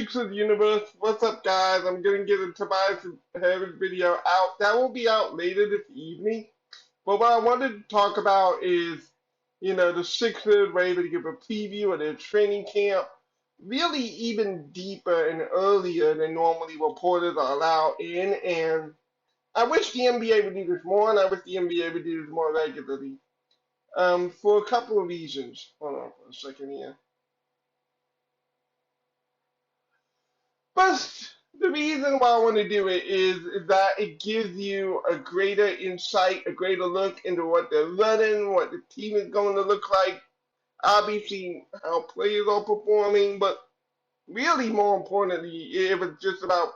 Sixers universe. What's up, guys? I'm gonna get a Tobias Harris video out. That will be out later this evening. But what I wanted to talk about is, the Sixers were able to give a preview of their training camp, really even deeper and earlier than normally reporters are allowed in. And I wish the NBA would do this more, and I wish the NBA would do this more regularly. For a couple of reasons. Hold on for a second here. First, the reason why I want to do it is that it gives you a greater insight, a greater look into what they're running, what the team is going to look like, obviously how players are performing, but really more importantly, it was just about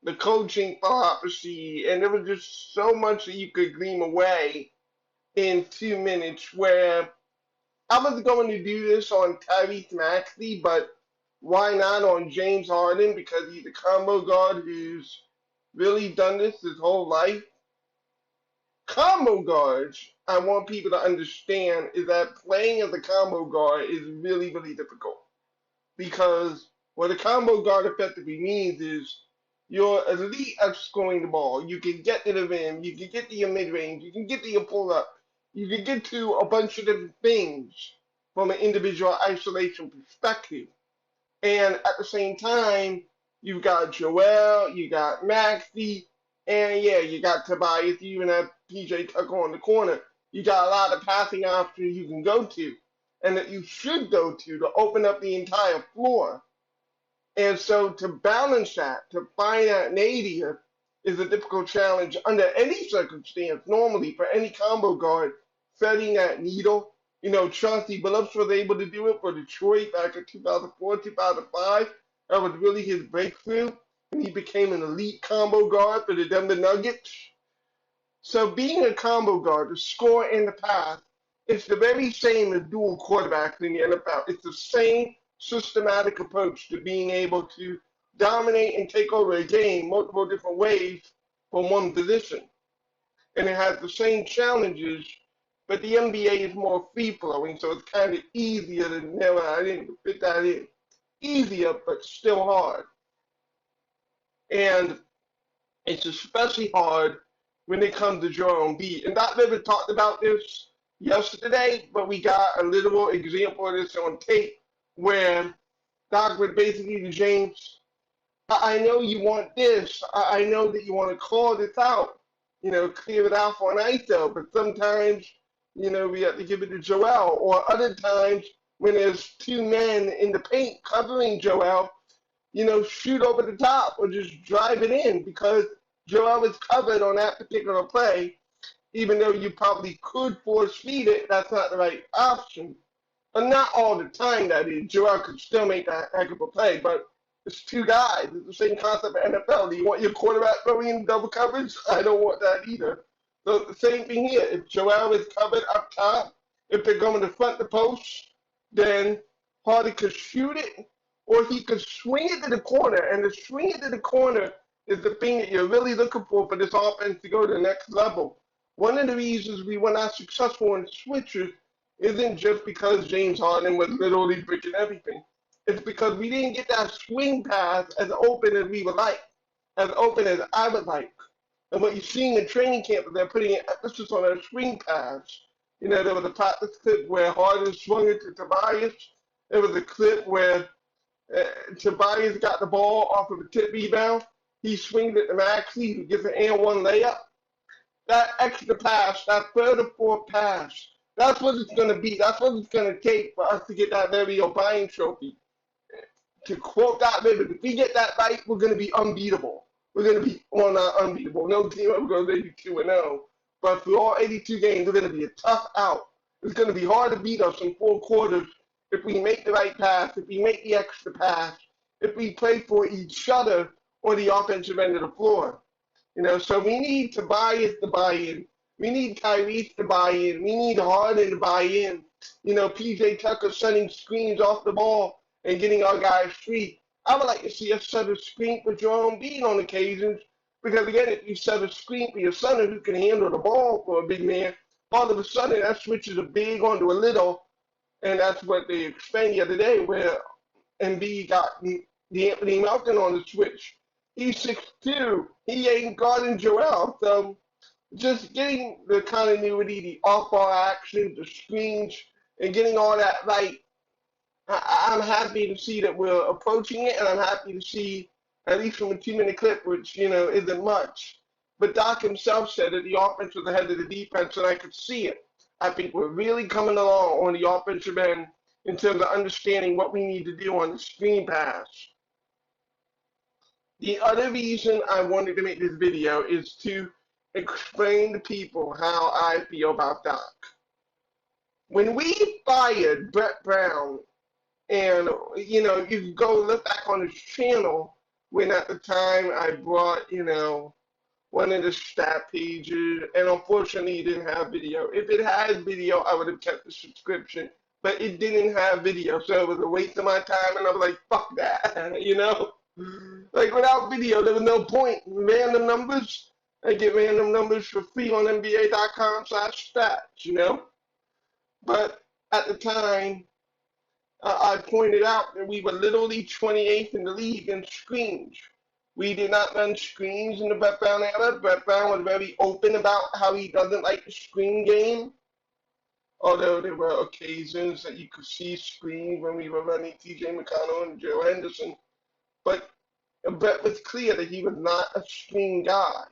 the coaching philosophy, and there was just so much that you could glean away in 2 minutes where I was going to do this on Tyrese Maxey, but why not on James Harden? Because he's a combo guard who's really done this his whole life. Combo guards, I want people to understand, is that playing as a combo guard is really, really difficult. Because what a combo guard effectively means is you're elite at scoring the ball. You can get to the rim, you can get to your mid-range, you can get to your pull-up, you can get to a bunch of different things from an individual isolation perspective. And at the same time, you've got Joel, you got Maxey, and yeah, you got Tobias, you even have PJ Tucker on the corner. You got a lot of passing options you can go to, and that you should go to open up the entire floor. And so to balance that, to find that nadir is a difficult challenge under any circumstance, normally for any combo guard, threading that needle. Chauncey Billups was able to do it for Detroit back in 2004, 2005. That was really his breakthrough, and he became an elite combo guard for the Denver Nuggets. So being a combo guard, the score and the pass, it's the very same as dual quarterbacks in the NFL. It's the same systematic approach to being able to dominate and take over a game multiple different ways from one position. And it has the same challenges, but the NBA is more free-flowing, so it's kind of easier to narrow that in, to fit that in. Easier, but still hard. And it's especially hard when it comes to Joel Embiid. And Doc Rivers talked about this yesterday, but we got a literal example of this on tape where Doc was basically to James, I know you want this. I know that you want to call this out, clear it out for an ISO, but sometimes, we have to give it to Joel. Or other times, when there's two men in the paint covering Joel, shoot over the top or just drive it in because Joel is covered on that particular play. Even though you probably could force feed it, that's not the right option. But not all the time, that is. Joel could still make that heck of a play, but it's two guys. It's the same concept in NFL. Do you want your quarterback throwing in double coverage? I don't want that either. So the same thing here. If Joel is covered up top, if they're going to front the post, then Hardy could shoot it, or he could swing it to the corner. And the swing it to the corner is the thing that you're really looking for this offense to go to the next level. One of the reasons we were not successful in switches isn't just because James Harden was literally breaking everything. It's because we didn't get that swing pass as open as we would like, as open as I would like. And what you see in training camp is they're putting emphasis on a swing pass. There was a practice clip where Harden swung it to Tobias. There was a clip where Tobias got the ball off of a tip rebound. He swings it to Maxey, who gets an and-one layup. That extra pass, that third or fourth pass, that's what it's going to be. That's what it's going to take for us to get that Larry O'Brien trophy. To quote Doc Rivers, if we get that right, we're going to be unbeatable. We're going to be, not unbeatable. No team ever goes 82-0. But for all 82 games, we're going to be a tough out. It's going to be hard to beat us in 4 quarters if we make the right pass, if we make the extra pass, if we play for each other on the offensive end of the floor. So we need Tobias to buy in. We need Tyrese to buy in. We need Harden to buy in. PJ Tucker setting screens off the ball and getting our guys free. I would like to see us set a screen for Joel Embiid on occasions because, again, if you set a screen for your center who can handle the ball for a big man, all of a sudden that switches a big onto a little, and that's what they explained the other day where Embiid got the Malkin on the switch. He's 6'2". He ain't guarding Joel. So just getting the continuity, the off-ball action, the screens, and getting all that right. I'm happy to see that we're approaching it, and I'm happy to see, at least from a 2-minute clip, which, isn't much. But Doc himself said that the offense was ahead of the defense, and I could see it. I think we're really coming along on the offensive end in terms of understanding what we need to do on the screen pass. The other reason I wanted to make this video is to explain to people how I feel about Doc. When we fired Brett Brown, and, you go look back on his channel, when at the time I brought, one of the stat pages, and unfortunately it didn't have video. If it had video, I would have kept the subscription, but it didn't have video, so it was a waste of my time, and I was like, fuck that, Like, without video, there was no point. Random numbers, I get random numbers for free on NBA.com/stats, But at the time, I pointed out that we were literally 28th in the league in screens. We did not run screens in the Brett Brown era. Brett Brown was very open about how he doesn't like the screen game, although there were occasions that you could see screens when we were running T.J. McConnell and Joe Henderson. But Brett was clear that he was not a screen guy.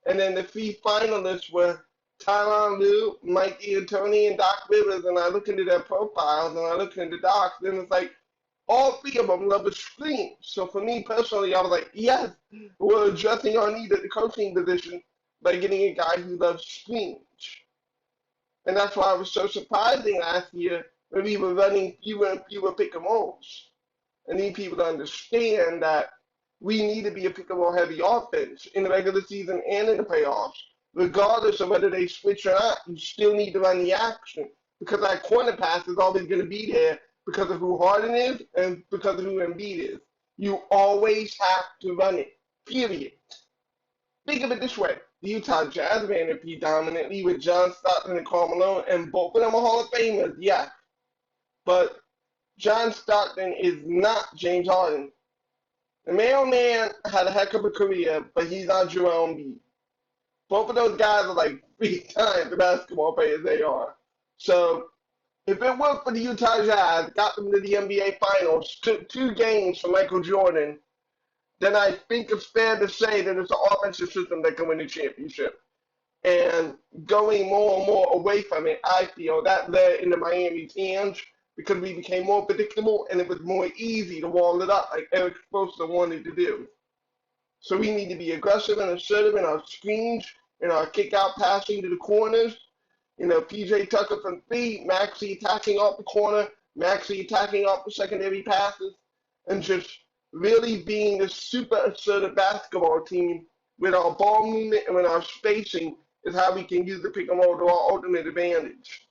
And then the 3 finalists were Tyronn Lue, Mike D'Antoni, and Doc Rivers, and I look into their profiles, and I look into Doc's, and it's like, all 3 of them love the screen. So for me personally, I was like, yes, we're addressing our need at the coaching position by getting a guy who loves screens. And that's why I was so surprising last year when we were running fewer and fewer pick-and-rolls. I need people to understand that we need to be a pick-and-roll heavy offense in the regular season and in the playoffs. Regardless of whether they switch or not, you still need to run the action because that corner pass is always going to be there because of who Harden is and because of who Embiid is. You always have to run it, period. Think of it this way. The Utah Jazz ran it predominantly with John Stockton and Karl Malone, and both of them are Hall of Famers, yeah. But John Stockton is not James Harden. The mailman had a heck of a career, but he's not Joel Embiid. Both of those guys are like 3 times the basketball players they are. So if it worked for the Utah Jazz, got them to the NBA Finals, took 2 games for Michael Jordan, then I think it's fair to say that it's an offensive system that can win the championship. And going more and more away from it, I feel that led into Miami's hands because we became more predictable and it was more easy to wall it up like Eric Spoelstra wanted to do. So we need to be aggressive and assertive in our screens, in our kick-out passing to the corners. PJ Tucker from 3, Maxey attacking off the corner, Maxey attacking off the secondary passes, and just really being a super assertive basketball team with our ball movement and with our spacing is how we can use the pick and roll to our ultimate advantage.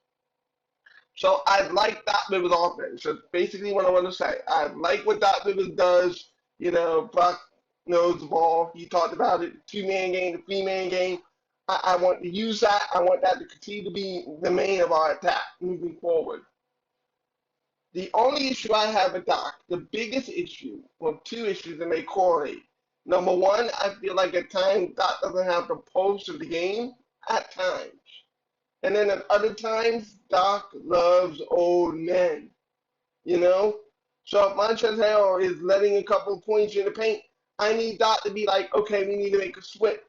So I like Doc Rivers' offense. That's basically what I want to say. I like what Doc Rivers does. Brock knows the ball. He talked about it, the 2-man game, the 3-man game. I want to use that. I want that to continue to be the main of our attack moving forward. The only issue I have with Doc, the biggest issue, well, 2 issues that may correlate. Number 1, I feel like at times Doc doesn't have the pulse of the game at times. And then at other times, Doc loves old men, So if Montrezl Harrell is letting a couple of points in the paint, I need Doc to be like, okay, we need to make a switch,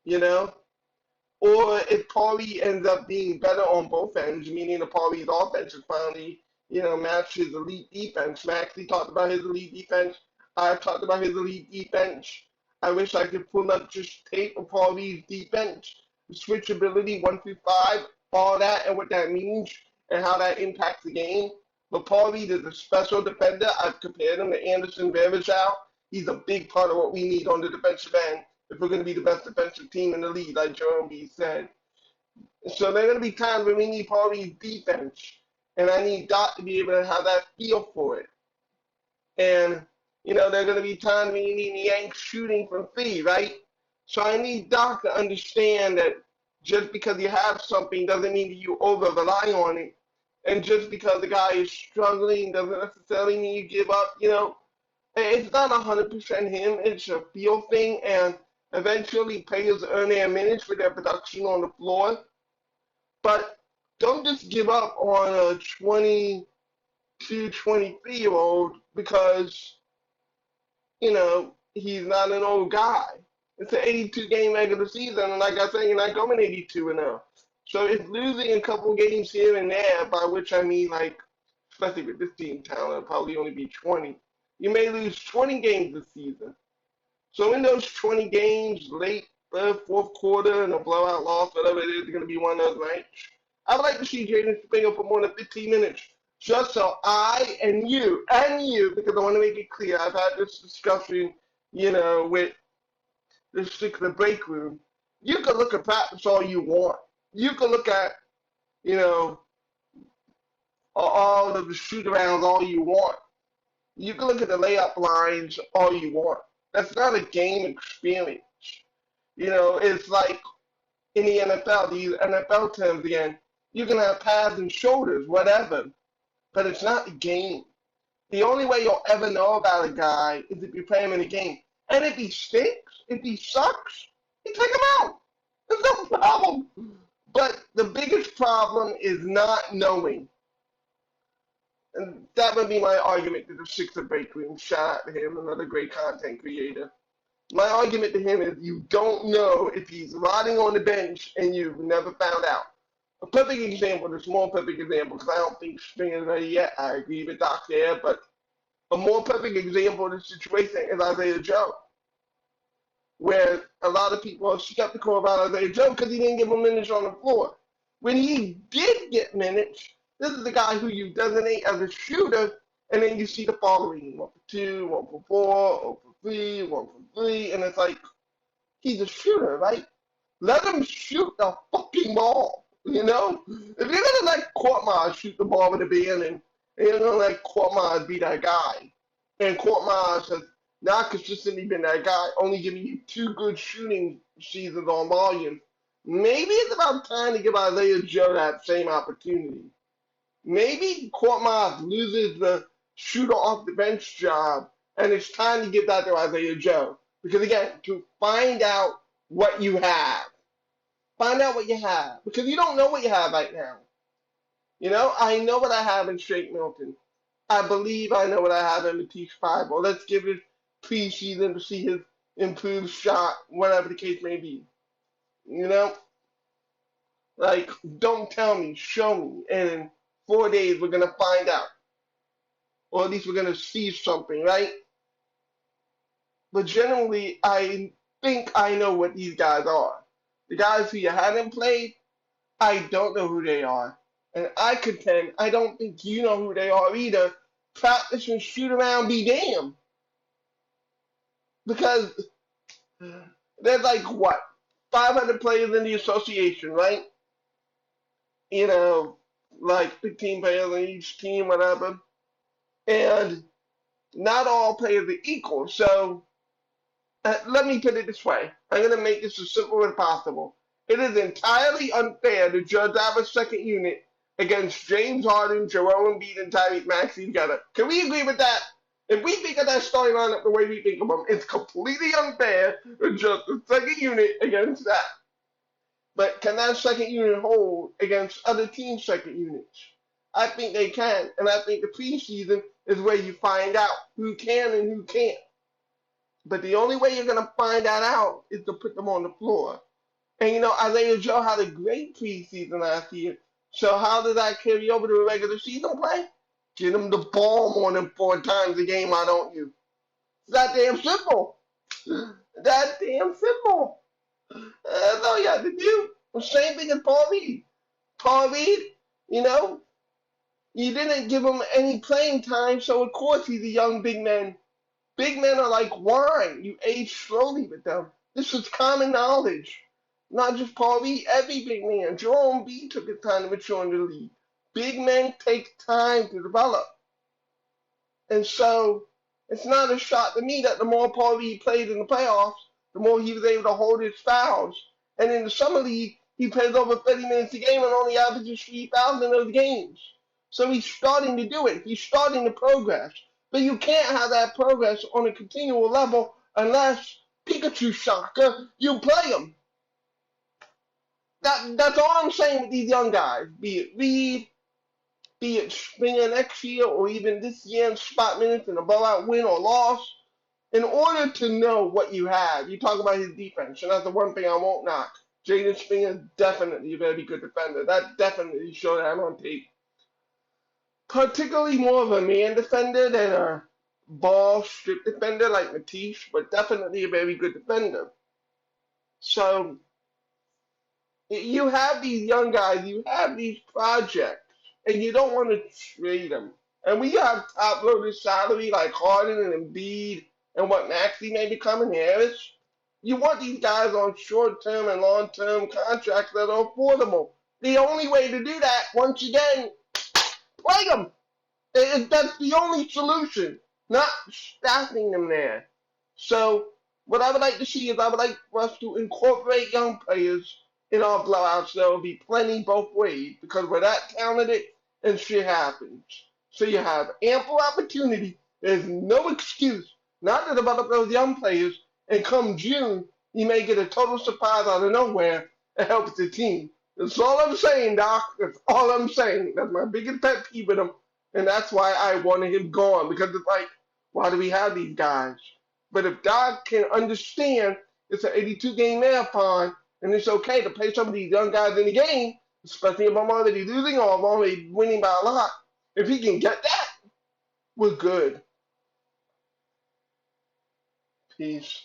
Or if Paulie ends up being better on both ends, meaning the Paulie's offense is finally, match his elite defense. Maxey talked about his elite defense. I've talked about his elite defense. I wish I could pull up just tape of Paulie's defense, the switchability 1 through 5, all that and what that means and how that impacts the game. But Paulie is a special defender. I've compared him to Anderson Varejao. He's a big part of what we need on the defensive end if we're going to be the best defensive team in the league, like Joel Embiid said. So there are going to be times when we need Paulie's defense, and I need Doc to be able to have that feel for it. And, there are going to be times when you need Yank shooting from 3, right? So I need Doc to understand that just because you have something doesn't mean that you over-rely on it. And just because the guy is struggling doesn't necessarily mean you give up, It's not 100% him. It's a feel thing, and eventually players earn their minutes with their production on the floor. But don't just give up on a 22, 23-year-old because, he's not an old guy. It's an 82 game regular season, and like I said, you're not going 82 and 0. So if losing a couple games here and there, by which I mean, like, especially with this team talent, it'll probably only be 20. You may lose 20 games this season. So in those 20 games, late third, fourth quarter, and a blowout loss, whatever it is, going to be one of those nights. I would like to see Jaden Springer for more than 15 minutes, just so I and you, because I want to make it clear, I've had this discussion, with the stick in the break room. You can look at practice all you want. You can look at, all of the shoot-arounds all you want. You can look at the layup lines all you want. That's not a game experience. It's like in the NFL, these NFL terms again, you can have pads and shoulders, whatever, but it's not a game. The only way you'll ever know about a guy is if you play him in a game. And if he stinks, if he sucks, you take him out. There's no problem. But the biggest problem is not knowing. And that would be my argument to the Sixer break room. Shout out to him, another great content creator. My argument to him is you don't know if he's rotting on the bench and you've never found out. A perfect example, a small perfect example, because I don't think Springer's ready yet. I agree with Doc there, but a more perfect example of the situation is Isaiah Joe, where a lot of people are skeptical about Isaiah Joe because he didn't give him minutes on the floor. When he did get minutes, this is the guy who you designate as a shooter, and then you see the following: 1 for 2, 1 for 4, 1 for 3, 1 for 3, and it's like, he's a shooter, right? Let him shoot the fucking ball, If you're gonna let Korkmaz shoot the ball with the band, and you're gonna let Korkmaz be that guy, and Korkmaz has not consistently been that guy, only giving you 2 good shooting seasons on volume, maybe it's about time to give Isaiah Joe that same opportunity. Maybe Korkmaz loses the shooter off the bench job, and it's time to give that to Isaiah Joe. Because again, to find out what you have. Find out what you have. Because you don't know what you have right now. I know what I have in Shake Milton. I believe I know what I have in Matisse Thybulle. Let's give it preseason to see his improved shot, whatever the case may be. Like, don't tell me, show me. And in 4 days, we're going to find out. Or at least we're going to see something, right? But generally, I think I know what these guys are. The guys who you haven't played, I don't know who they are. And I contend, I don't think you know who they are either. Practice and shoot around, be damned. Because there's like, 500 players in the association, right? Like 15 players on each team, whatever. And not all players are equal. So let me put it this way. I'm going to make this as simple as possible. It is entirely unfair to judge our second unit against James Harden, Joel Embiid, and Tyrese Maxey together. Can we agree with that? If we think of that starting lineup the way we think of them, it's completely unfair to judge the second unit against that. But can that second unit hold against other teams' second units? I think they can. And I think the preseason is where you find out who can and who can't. But the only way you're going to find that out is to put them on the floor. And Isaiah Joe had a great preseason last year. So how does that carry over to a regular season play? Get him the ball more than 4 times a game, why don't you? It's that damn simple. That damn simple. That's all you have to do. The same thing as Paul Reed. Paul Reed, you didn't give him any playing time, so of course he's a young big man. Big men are like wine. You age slowly with them. This is common knowledge. Not just Paul Reed, every big man. Joel Embiid took his time to mature in the league. Big men take time to develop. And so it's not a shock to me that the more Paul Reed played in the playoffs, the more he was able to hold his fouls. And in the summer league, he plays over 30 minutes a game and only averages 3 fouls in those games. So he's starting to do it. He's starting to progress. But you can't have that progress on a continual level unless Pikachu Shaka, you play them. That's all I'm saying with these young guys. Be it Reed, be it Springer next year, or even this year in spot minutes in a blowout win or loss. In order to know what you have, you talk about his defense, and that's the one thing I won't knock. Jaden Springer is definitely a very good defender. That definitely showed that on tape. Particularly more of a man defender than a ball strip defender like Matisse, but definitely a very good defender. So you have these young guys, you have these projects, and you don't want to trade them. And we have top loaded salary like Harden and Embiid and what Maxey may be coming Harris. You want these guys on short term and long term contracts that are affordable. The only way to do that, once again, play them. That's the only solution, not staffing them there. So what I would like to see is I would like for us to incorporate young players in our blowouts. There will be plenty both ways because we're that talented and shit happens. So you have ample opportunity. There's no excuse not to develop those young players. And come June, you may get a total surprise out of nowhere and help the team. That's all I'm saying, Doc. That's all I'm saying. That's my biggest pet peeve with him. And that's why I wanted him gone. Because it's like, why do we have these guys? But if Doc can understand it's an 82-game marathon, and it's okay to play some of these young guys in the game, especially if I'm already losing or I'm already winning by a lot, if he can get that, we're good. Peace.